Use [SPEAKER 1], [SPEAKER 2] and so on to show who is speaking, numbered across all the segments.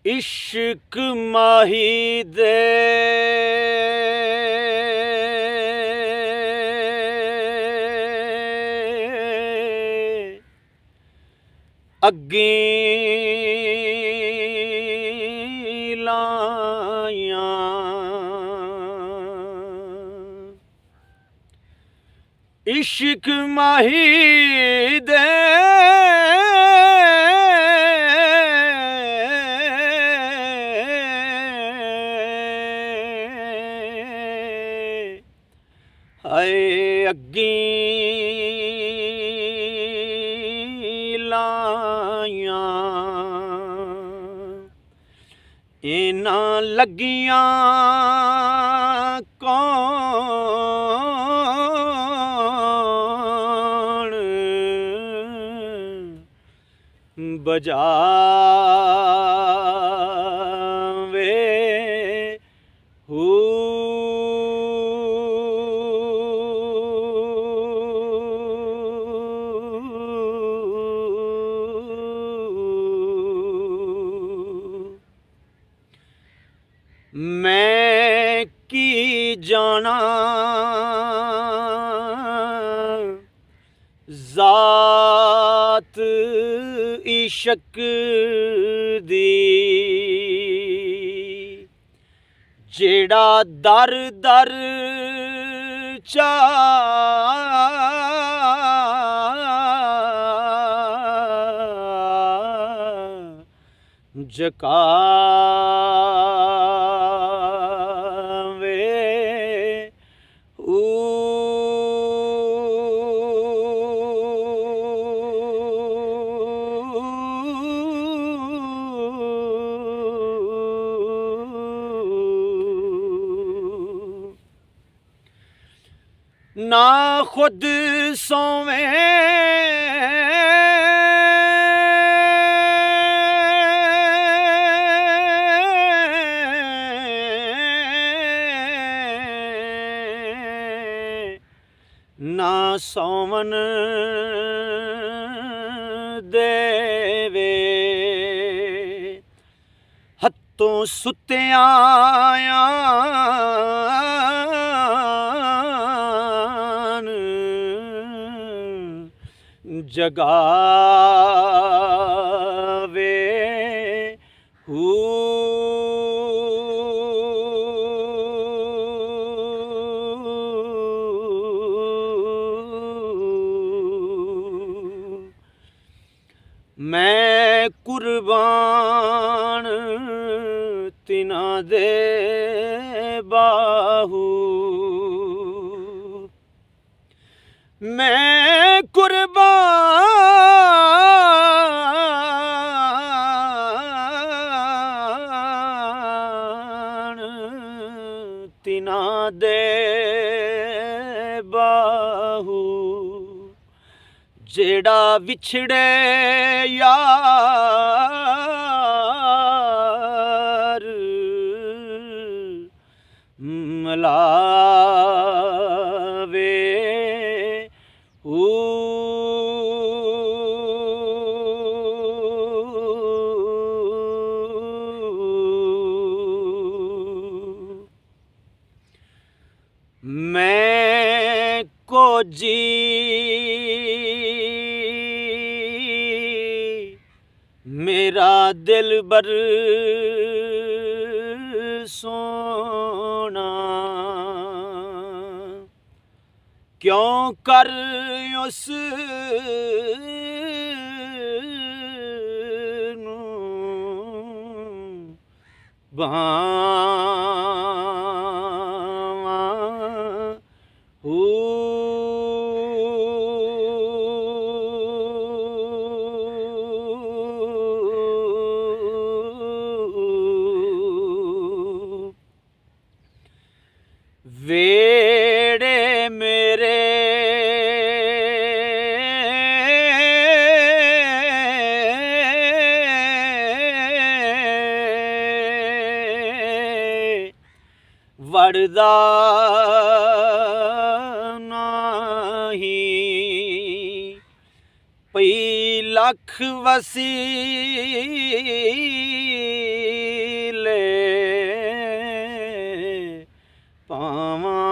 [SPEAKER 1] इश्क माही दे अग्गी लाया इश्क माही दे हाय अग्गी लाया इना लगियां कौन बजावे हू मैं की जाना जात इश्क दी जेड़ा दर दर चा जकावे ऊ ना खुद सोवे ना सौवन देवे हत्तों सुत्यान जगावे हू मैं कुर्बान तिना दे बाहू मैं कुर्बान तिना दे बाहू जेड़ा विछड़े यार मलावे हू मैं को जी मेरा दिलबर सोना क्यों कर उस बावां वेड़े मेरे वड़दा नहीं पई लख वसीले पावां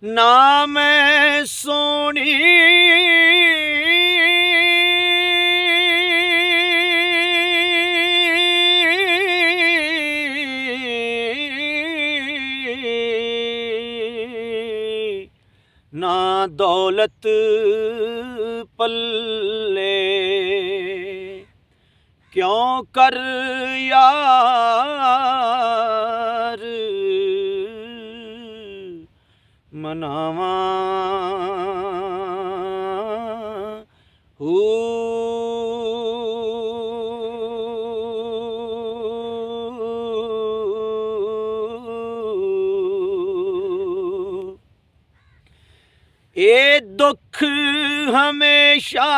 [SPEAKER 1] ना मैं सोनी ना दौलत पल्ले क्यों कर यार मनावा ये दुख हमेशा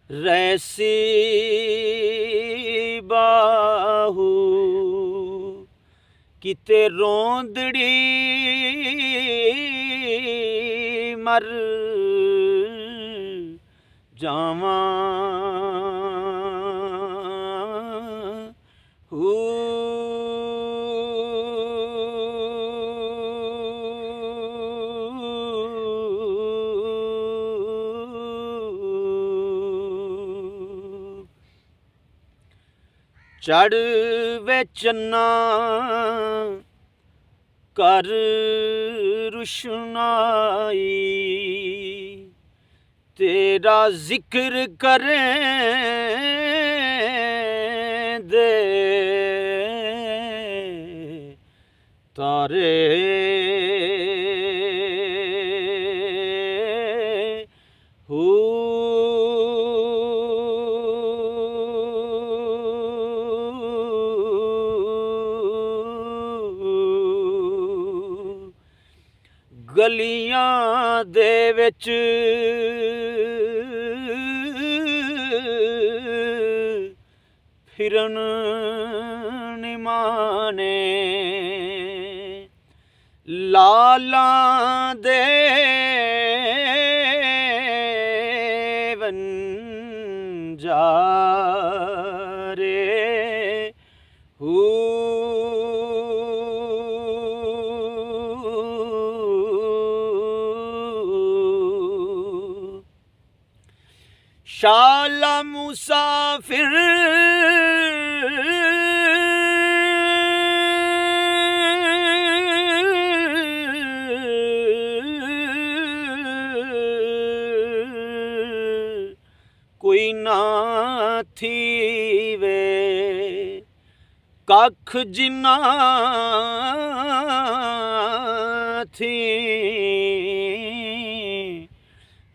[SPEAKER 1] रैसी बाहू किते रोंदड़ी मर जावां चढ़ वे चन्ना कर रुशनाई तेरा जिक्र करें दे तारे गलियां दे विच फिरन निमाने लालां दे वंजारे शाला मुसाफिर कोई ना थी वे कख जिन्ना थी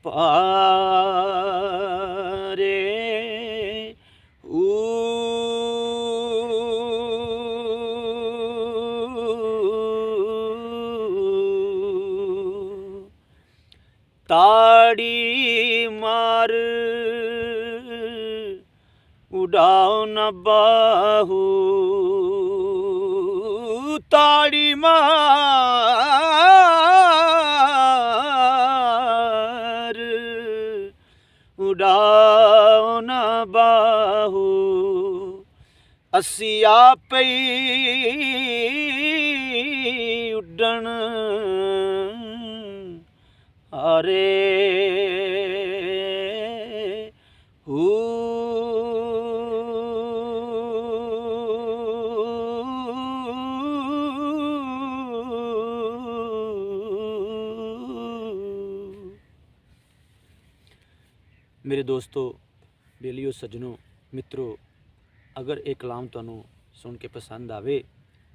[SPEAKER 1] पारे ताड़ी मार उड़ाओ न बाहू ताड़ी मार उड़ाओ न बाहू ਅਸੀਂ ਆਪੇ ਹੀ ਉੱਡਣ ਹਾਰੇ ਹੂ मेरे दोस्तों, बेलियो, सज्जनों, मित्रों, अगर ये कलाम तुहानू सुन के पसंद आवे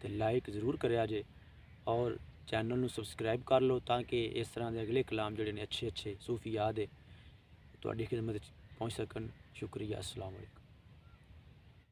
[SPEAKER 1] तो लाइक जरूर करिया जे और चैनल नू सबसक्राइब कर लो ताकि इस तरह के अगले कलाम जोड़े ने अच्छे अच्छे सूफी याद है तुहाडी खिदमत पहुँच सकन। शुक्रिया। अस्सलाम वालेकुम।